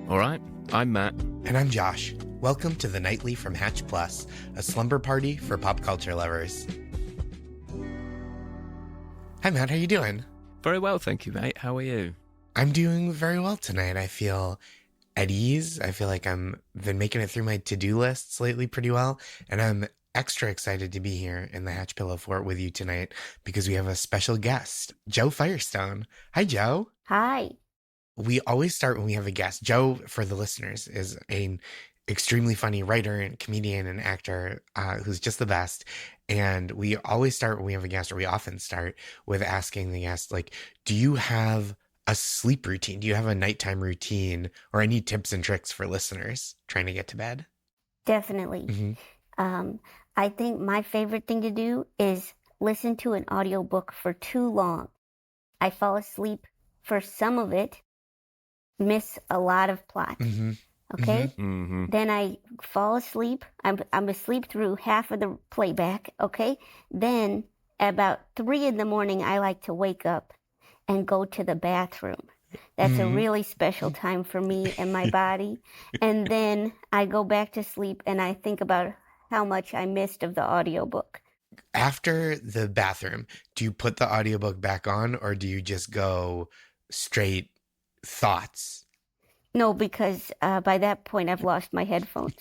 All right, I'm Matt. And I'm Josh. Welcome to the Nightly from Hatch Plus, a slumber party for pop culture lovers. Hi, Matt. How you doing? Very well, thank you, mate. How are you? I'm doing very well tonight. I feel at ease. I feel like I'm been making it through my to-do lists lately pretty well. And I'm extra excited to be here in the Hatch Pillow Fort with you tonight because we have a special guest, Jo Firestone. Hi, Jo. Hi. We always start when we have a guest. Jo, for the listeners, is an extremely funny writer and comedian and actor who's just the best. And we always start when we have a guest, or we often start with asking the guest, like, do you have a sleep routine? Do you have a nighttime routine or any tips and tricks for listeners trying to get to bed? Definitely. Mm-hmm. I think my favorite thing to do is listen to an audiobook for too long. I fall asleep for some of it, miss a lot of plot. Mm-hmm. Okay? Mm-hmm. Then I fall asleep. I'm asleep through half of the playback. Okay? Then at about 3 a.m, I like to wake up and go to the bathroom. That's a really special time for me and my body. And then I go back to sleep and I think about how much I missed of the audiobook. After the bathroom, do you put the audiobook back on, or do you just go straight thoughts? No, because by that point I've lost my headphones.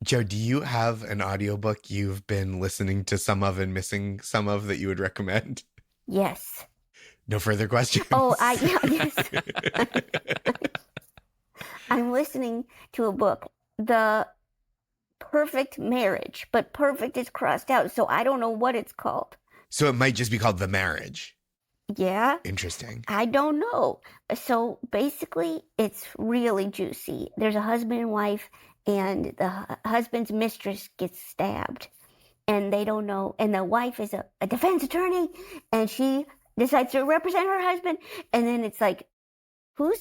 Jo, do you have an audiobook you've been listening to some of and missing some of that you would recommend? Yes. No further questions. Yes. I'm listening to a book, The Perfect Marriage, but perfect is crossed out, so I don't know what it's called. So it might just be called The Marriage. Yeah. Interesting. I don't know. So basically, it's really juicy. There's a husband and wife, and the husband's mistress gets stabbed, and they don't know. And the wife is a defense attorney, and she decides to represent her husband. And then it's like, who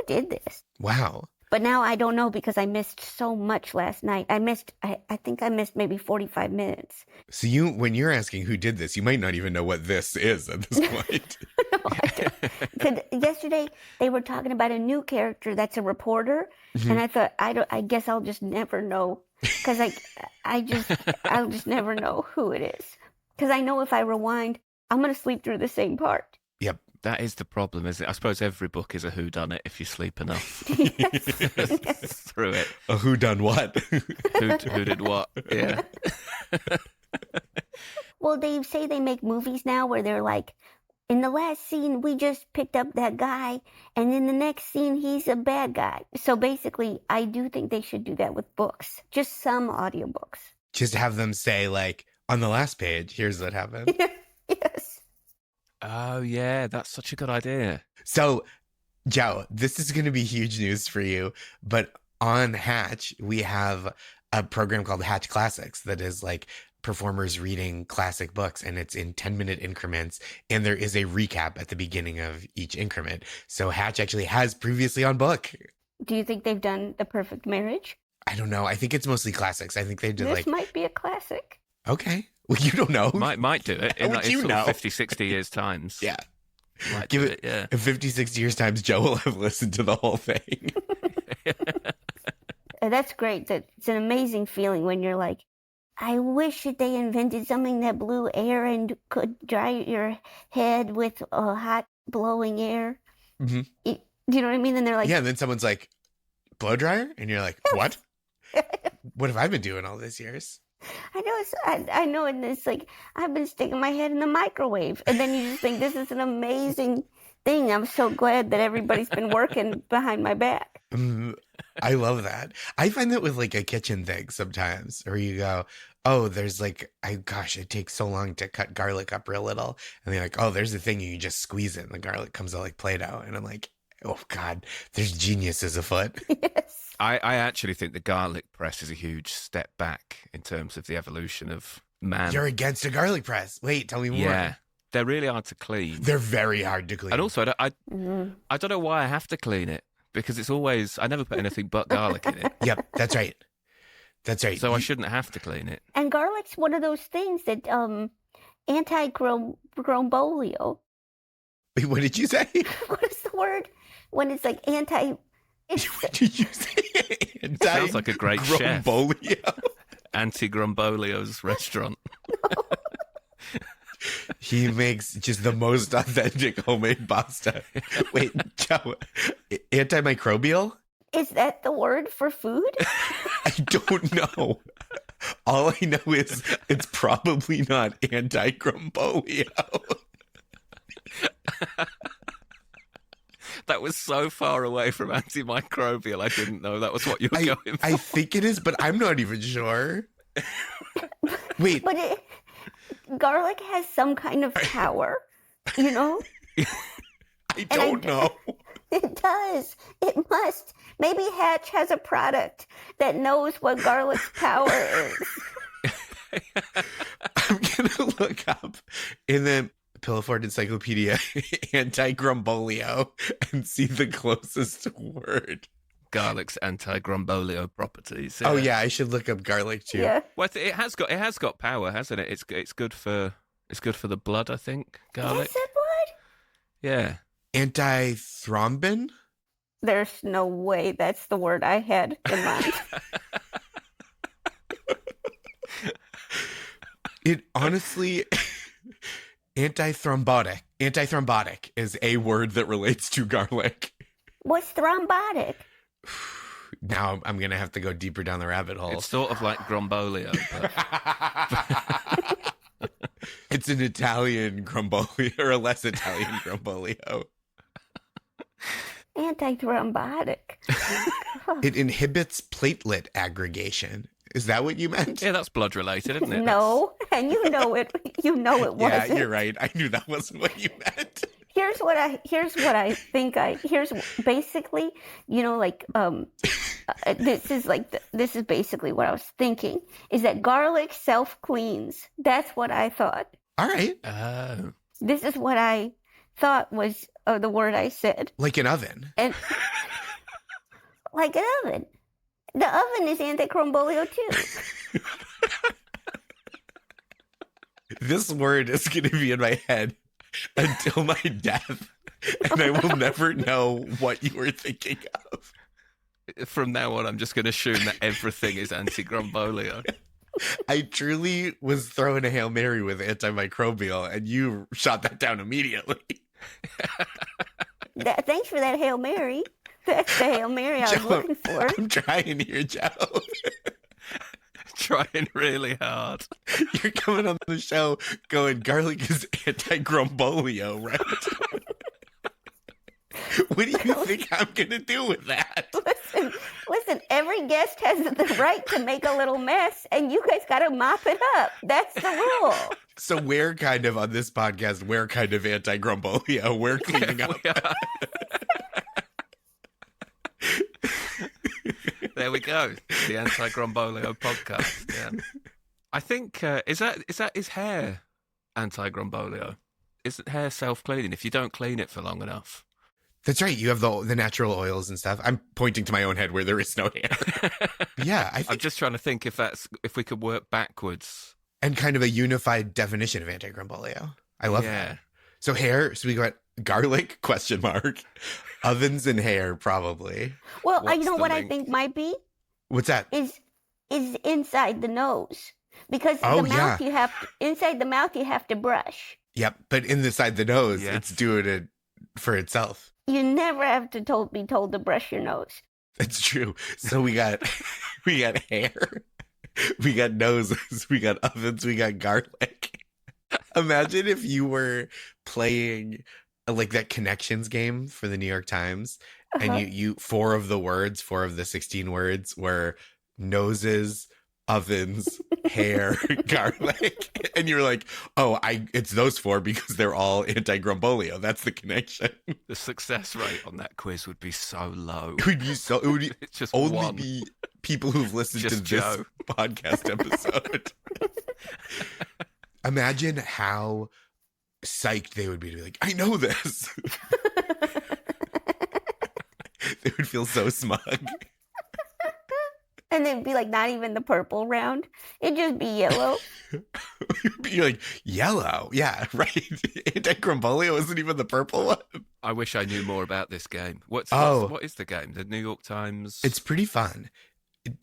did this? Wow. But now I don't know because I missed so much last night. I think I missed maybe 45 minutes. So when you're asking who did this, you might not even know what this is at this point. No, I don't. Yesterday they were talking about a new character that's a reporter, and I thought I guess I'll just never know because I'll just never know who it is because I know if I rewind, I'm gonna sleep through the same part. Yep. That is the problem, isn't it? I suppose every book is a whodunit if you sleep enough through it. A who done what? Who did what? Yeah. Well, they say they make movies now where they're like, in the last scene, we just picked up that guy, and in the next scene, he's a bad guy. So basically, I do think they should do that with books, just some audiobooks. Just have them say, like, on the last page, here's what happened. Yes. Oh, yeah, that's such a good idea. So, Jo, this is going to be huge news for you, but on Hatch, we have a program called Hatch Classics that is like performers reading classic books, and it's in 10-minute increments, and there is a recap at the beginning of each increment. So Hatch actually has previously on book. Do you think they've done The Perfect Marriage? I don't know. I think it's mostly classics. I think they did This might be a classic. Okay. Well, you don't know. Might do it in like sort of 50, 60 years' times. Yeah. Might Give do it, yeah. In 50, 60 years' times, Jo will have listened to the whole thing. That's great. It's an amazing feeling when you're like, I wish that they invented something that blew air and could dry your head with hot blowing air. Mm-hmm. Do you know what I mean? And they're like, yeah, and then someone's like, blow dryer? And you're like, what? What have I been doing all these years? I know, and it's like, I've been sticking my head in the microwave. And then you just think, this is an amazing thing. I'm so glad that everybody's been working behind my back. I love that. I find that with like a kitchen thing sometimes, where you go, oh, there's like, it takes so long to cut garlic up real little. And they're like, oh, there's the thing you just squeeze it and the garlic comes out like Play-Doh. And I'm like, oh God, there's geniuses afoot. Yes. I actually think the garlic press is a huge step back in terms of the evolution of man. You're against a garlic press. Wait, tell me more. Yeah, they're really hard to clean. They're very hard to clean. And also, I don't know why I have to clean it because it's always, I never put anything but garlic in it. Yep, that's right. That's right. So I shouldn't have to clean it. And garlic's one of those things that Anti-Grombolio. Wait, what did you say? What is the word when it's like anti? What did you say? Sounds like a great chef. Grombolio. Anti-Grombolio's restaurant. He makes just the most authentic homemade pasta. Wait, Joe, antimicrobial? Is that the word for food? I don't know. All I know is it's probably not anti-Grombolio. That was so far away from antimicrobial. I didn't know that was what you were going for. I think it is, but I'm not even sure. Wait. But garlic has some kind of power, you know? I don't know. It does. It must. Maybe Hatch has a product that knows what garlic's power is. I'm going to look up in the Pillowfort Encyclopedia anti-Grombolio and see the closest word. Garlic's anti-Grombolio properties. Oh yeah, I should look up garlic too. Yeah. Well, it has got power, hasn't it? It's good for the blood, I think. Garlic. Is it blood? Yeah. Antithrombin? There's no way that's the word I had in mind. It honestly, antithrombotic. Antithrombotic is a word that relates to garlic. What's thrombotic? Now I'm going to have to go deeper down the rabbit hole. It's sort of like Grombolio. But... It's an Italian Grombolio, or a less Italian Grombolio. Antithrombotic. It inhibits platelet aggregation. Is that what you meant? Yeah, that's blood related, isn't it? No, and you know it. You know it wasn't. Yeah, you're right. I knew that wasn't what you meant. Here's what I think here's basically, you know, like this is basically what I was thinking, is that garlic self cleans. That's what I thought. All right. Oh. This is what I thought was the word I said. Like an oven. And like an oven. The oven is anti-Grombolio too. This word is going to be in my head until my death, and I will never know what you were thinking of. From now on, I'm just going to assume that everything is anti-Grombolio. I truly was throwing a Hail Mary with antimicrobial, and you shot that down immediately. Thanks for that Hail Mary. That's the Hail Mary I was Joe, looking for. I'm trying here, Joe. Trying really hard. You're coming on the show going, garlic is anti-Grombolio, right? What do you think I'm going to do with that? Listen, every guest has the right to make a little mess, and you guys got to mop it up. That's the rule. So we're kind of, on this podcast, we're kind of anti-Grombolio. We're cleaning up. There we go. The Anti-Grombolio podcast. Yeah. I think is hair anti-Grombolio? Isn't hair self-cleaning if you don't clean it for long enough? That's right. You have the natural oils and stuff. I'm pointing to my own head where there is no hair. Yeah, I'm just trying to think if we could work backwards. And kind of a unified definition of anti-Grombolio. I love that. So hair, so we got garlic, ? Ovens and hair, probably. Well, you know what link? I think might be? What's that? Is inside the nose. Because inside the mouth you have to brush. Yep, but inside the nose, Yes. it's doing it for itself. You never have to be told to brush your nose. That's true. So we got hair, we got noses, we got ovens, we got garlic. Imagine if you were playing like that connections game for the New York Times, and you 4 of the 16 words were noses, ovens, hair, garlic, and you're like, oh, it's those 4 because they're all anti-Grombolio. That's the connection. The success rate on that quiz would be so low. It would be It's just only one. be people who've listened to Just this Joe. podcast episode. Imagine how psyched they would be to be like, I know this. They would feel so smug. And it'd be like not even the purple round. It'd just be yellow. You're like, yellow. Yeah, right. Anti-Grombolio isn't even the purple one. I wish I knew more about this game. What is the game? The New York Times. It's pretty fun.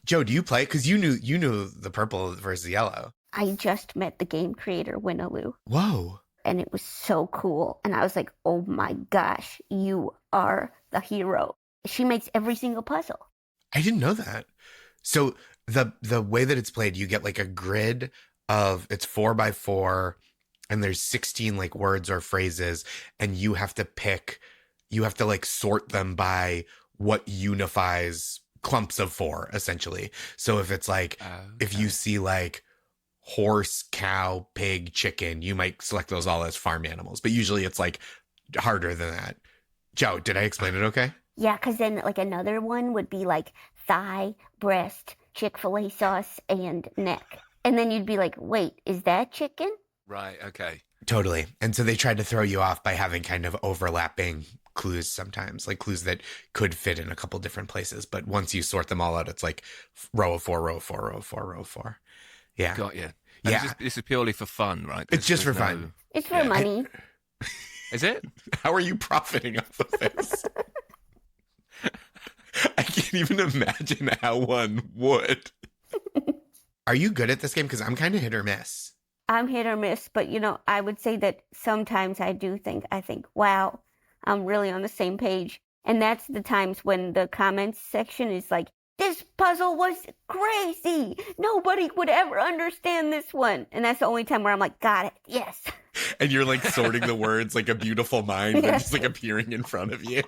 Joe, do you play? Because you knew the purple versus the yellow. I just met the game creator, Winaloo. Whoa. And it was so cool. And I was like, oh my gosh, you are the hero. She makes every single puzzle. I didn't know that. So the way that it's played, you get like a grid of, it's 4x4, and there's 16 like words or phrases, and you have to like sort them by what unifies clumps of 4, essentially. So if it's like, if you see like horse, cow, pig, chicken, you might select those all as farm animals, but usually it's like harder than that. Joe, did I explain it okay? Yeah, because then like another one would be like thigh, breast, Chick-fil-A sauce, and neck. And then you'd be like, wait, is that chicken? Right, okay. Totally. And so they tried to throw you off by having kind of overlapping clues sometimes, like clues that could fit in a couple different places. But once you sort them all out, it's like row of 4, row of 4, row of 4, row of 4. Yeah. Got you. Yeah. This is purely for fun, right? It's just for fun. It's for money. Is it? How are you profiting off of this? I can't even imagine how one would. Are you good at this game? Because I'm kind of hit or miss. I'm hit or miss, but I would say that sometimes I think, wow, I'm really on the same page. And that's the times when the comments section is like, this puzzle was crazy. Nobody would ever understand this one. And that's the only time where I'm like, got it. Yes. And you're like sorting the words like a beautiful mind that's just like appearing in front of you.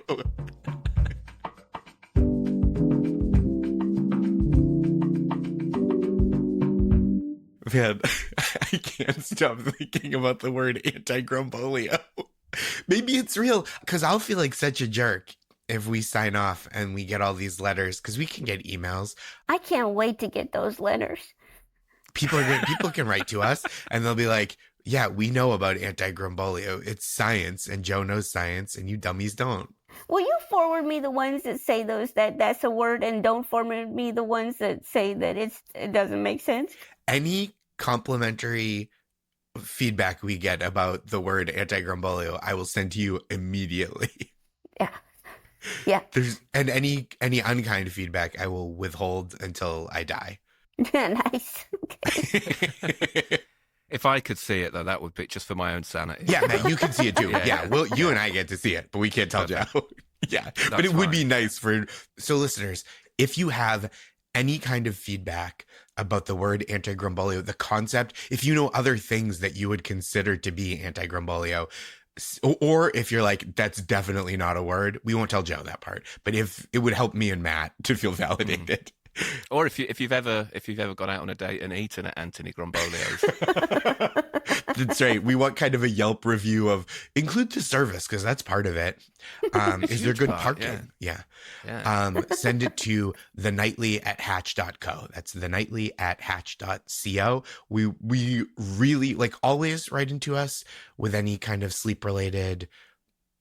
Man, I can't stop thinking about the word anti-grombolio. Maybe it's real, because I'll feel like such a jerk if we sign off and we get all these letters, because we can get emails. I can't wait to get those letters. People can write to us and they'll be like, yeah, we know about anti-grombolio. It's science, and Joe knows science, and you dummies don't. Will you forward me the ones that say that's a word, and don't forward me the ones that say that it doesn't make sense? Any complimentary feedback we get about the word anti-grombolio, I will send to you immediately. Yeah. And any unkind feedback I will withhold until I die. Nice. Okay. If I could see it, though, that would be just for my own sanity. Yeah, Matt, you can see it too. Yeah. Well, you and I get to see it, but we can't tell Joe. Yeah, but it would be nice so listeners, if you have any kind of feedback about the word anti-grombolio, the concept, if you know other things that you would consider to be anti-grombolio, or if you're like, that's definitely not a word, we won't tell Joe that part. But if it would help me and Matt to feel validated. Or if you've ever gone out on a date and eaten at Anthony Grombolio's. That's right. We want kind of a Yelp review of include the service, because that's part of it. Is there good parking? Yeah. Send it to thenightly@hatch.co. That's thenightly@hatch.co. We really, like, always write into us with any kind of sleep related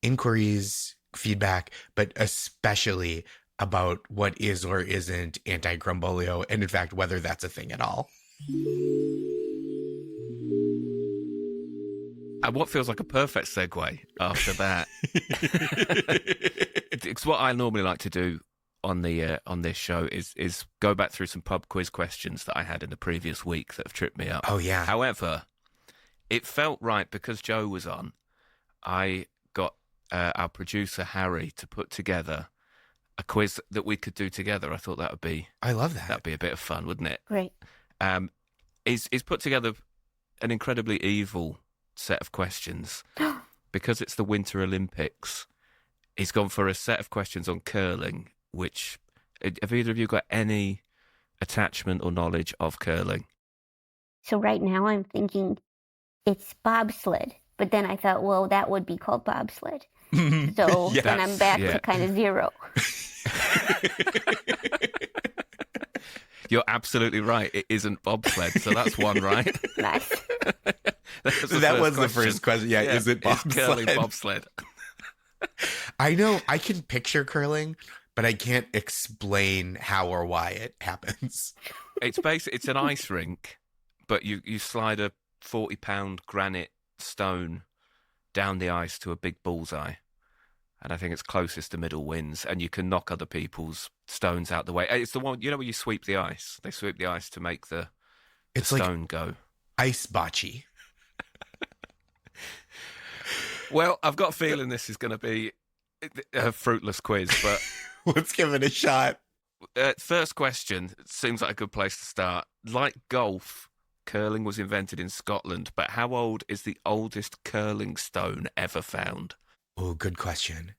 inquiries, feedback, but especially about what is or isn't anti-grombolio, and in fact, whether that's a thing at all. And what feels like a perfect segue after that. It's what I normally like to do on this show is go back through some pub quiz questions that I had in the previous week that have tripped me up. Oh, yeah. However, it felt right because Joe was on. I got our producer, Harry, to put together a quiz that we could do together. I thought that would be... I love that. That'd be a bit of fun, wouldn't it? Great. He's put together an incredibly evil set of questions. Because it's the Winter Olympics, he's gone for a set of questions on curling, which... Have either of you got any attachment or knowledge of curling? So right now I'm thinking it's bobsled. But then I thought, well, that would be called bobsled. So then I'm back to kind of zero. You're absolutely right. It isn't bobsled, so that's one right. Nice. That was the first question. Yeah, is it bobsled? Curling bobsled. I know. I can picture curling, but I can't explain how or why it happens. It's an ice rink, but you slide a 40-pound granite stone down the ice to a big bullseye. and I think it's closest to middle wins, and you can knock other people's stones out the way. It's the one, where you sweep the ice. They sweep the ice to make the stone like go. Ice bocce. Well, I've got a feeling this is going to be a fruitless quiz, but let's give it a shot. First question seems like a good place to start. Like golf, curling was invented in Scotland, but how old is the oldest curling stone ever found? Oh, good question.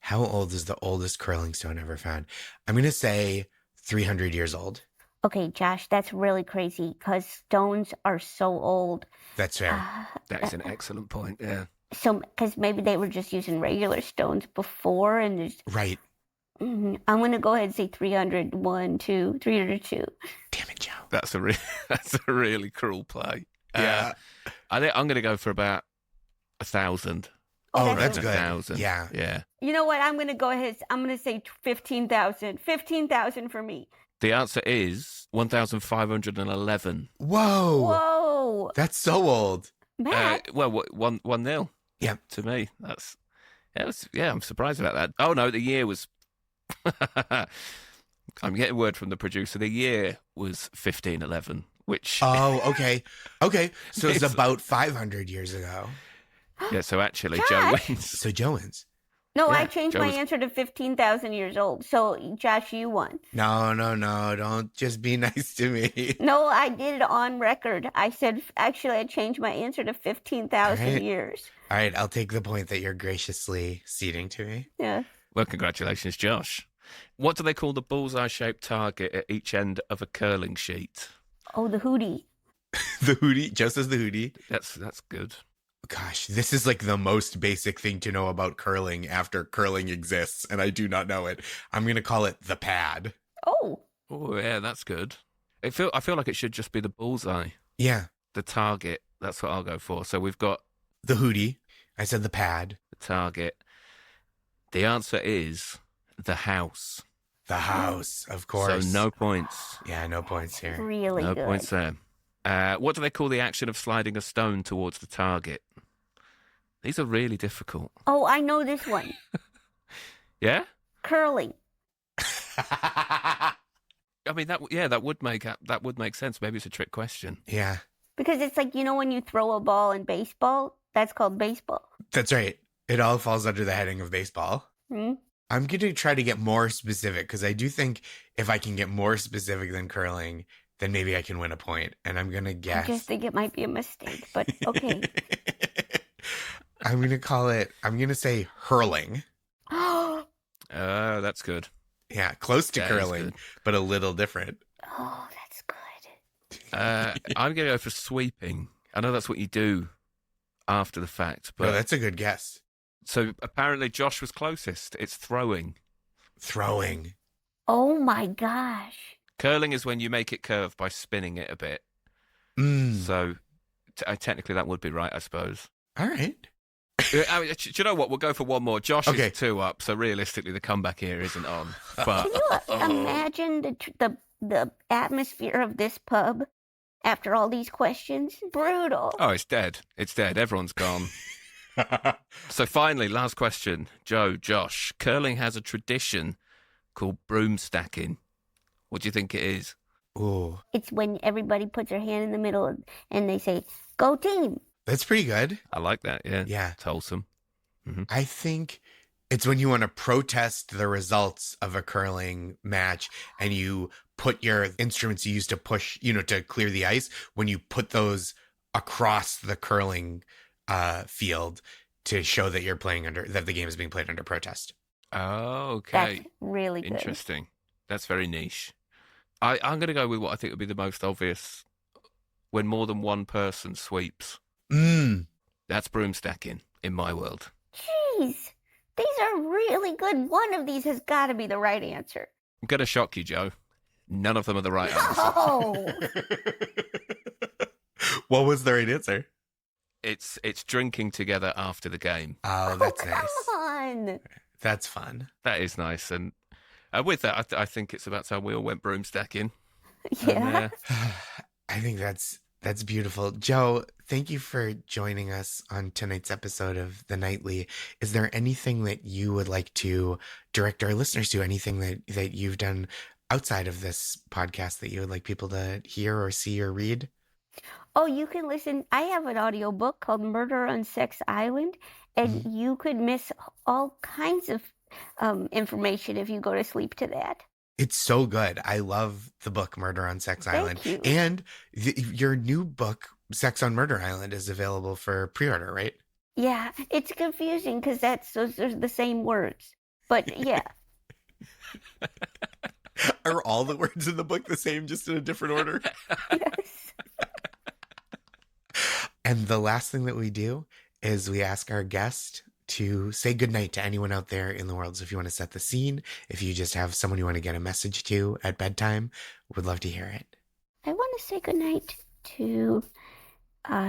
How old is the oldest curling stone ever found? I'm going to say 300 years old. Okay, Josh, that's really crazy because stones are so old. That's fair. That is an excellent point, yeah. So, because maybe they were just using regular stones before and there's... Right. I'm going to go ahead and say 302. Damn it, Joe. That's a really cruel play. Yeah. I think I'm going to go for about 1,000. Oh, that's good. 1,000. Yeah. You know what? I'm going to go ahead. I'm going to say 15,000. 15,000 for me. The answer is 1,511. Whoa. That's so old. Matt. 1-0. Yeah. To me, I'm surprised about that. Oh no, the year was. I'm getting word from the producer. The year was 1511, which. Oh, okay. So it's about 500 years ago. Yeah. So actually, Josh. Joe wins. So Joe wins. No, Yeah, I changed my answer to 15,000 years old. So, Josh, you won. No. Don't just be nice to me. No, I did it on record. I said, actually, I changed my answer to 15,000 years. All right, I'll take the point that you're graciously ceding to me. Yeah. Well, congratulations, Josh. What do they call the bullseye-shaped target at each end of a curling sheet? Oh, the hootie. The hootie? Joe says the hootie. That's good. Gosh, this is like the most basic thing to know about curling after curling exists, and I do not know it. I'm going to call it the pad. Oh, yeah, that's good. I feel like it should just be the bullseye. Yeah. The target. That's what I'll go for. So we've got the hootie. I said the pad. The target. The answer is the house. The house, of course. So no points. Yeah, no points here. Really no good. No points there. What do they call the action of sliding a stone towards the target? These are really difficult. Oh, I know this one. Yeah? Curling. I mean, that would make sense. Maybe it's a trick question. Yeah. Because it's like, when you throw a ball in baseball, that's called baseball. That's right. It all falls under the heading of baseball. Hmm? I'm going to try to get more specific because I do think if I can get more specific than curling, then maybe I can win a point. And I'm going to guess. I just think it might be a mistake, but okay. I'm going to say hurling. Oh, that's good. Yeah, close to That curling, but a little different. that's good. I'm going to go for sweeping. I know that's what you do after the fact, but No, that's a good guess. So apparently Josh was closest. It's throwing. Throwing. Oh my gosh. Curling is when you make it curve by spinning it a bit. So technically that would be right, I suppose. All right. Do you know what? We'll go for one more. Josh Okay. is 2 up, so realistically the comeback here isn't on. But Can you imagine the atmosphere of this pub after all these questions? Brutal. oh, it's dead. It's dead. Everyone's gone. So finally, last question. Josh, curling has a tradition called broom stacking. What do you think it is? Ooh, It's when everybody puts their hand in the middle and they say, "Go team." that's pretty good. I like that. Yeah. Yeah. It's wholesome. I think it's when you want to protest the results of a curling match and you put your instruments you use to push, to clear the ice, when you put those across the curling field to show that that the game is being played under protest. Oh, okay. That's really good. Interesting. That's very niche. I'm going to go with what I think would be the most obvious. When more than one person sweeps. That's broom stacking in my world. Jeez, these are really good. One of these has got to be the right answer. I'm going to shock you, Joe. None of them are the right answer. Oh, What was the right answer? It's drinking together after the game. Oh, that's come nice. on. That's fun. That is nice. And with that, I think it's about time we all went broom stacking. Yeah. And, I think that's That's beautiful. Jo, thank you for joining us on tonight's episode of The Nightly. Is there anything that you would like to direct our listeners to? Anything that you've done outside of this podcast that you would like people to hear or see or read? Oh, you can listen. I have an audiobook called Murder on Sex Island, and you could miss all kinds of information if you go to sleep to that. It's so good. I love the book Murder on Sex Island. Thank you. And your new book, Sex on Murder Island, is available for pre-order, right? Yeah, it's confusing because those are the same words. But yeah. Are all the words in the book the same, just in a different order? Yes. And the last thing that we do is we ask our guest to say goodnight to anyone out there in the world. So if you want to set the scene, if you just have someone you want to get a message to at bedtime, we'd love to hear it. I want to say goodnight to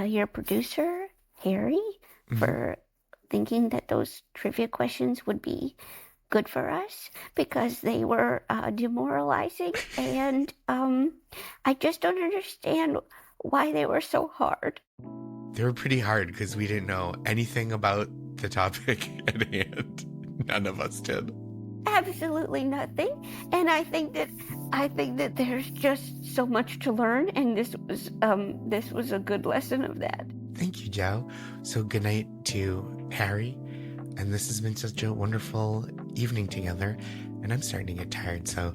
your producer, Harry, for thinking that those trivia questions would be good for us because they were demoralizing. And I just don't understand why they were so hard. They were pretty hard because we didn't know anything about the topic at hand. None of us did. Absolutely nothing. And I think that there's just so much to learn, and this was a good lesson of that. Thank you, Jo. So good night to Harry. And this has been such a wonderful evening together. And I'm starting to get tired. So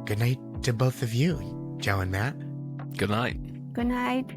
good night to both of you, Jo and Matt. Good night. Good night.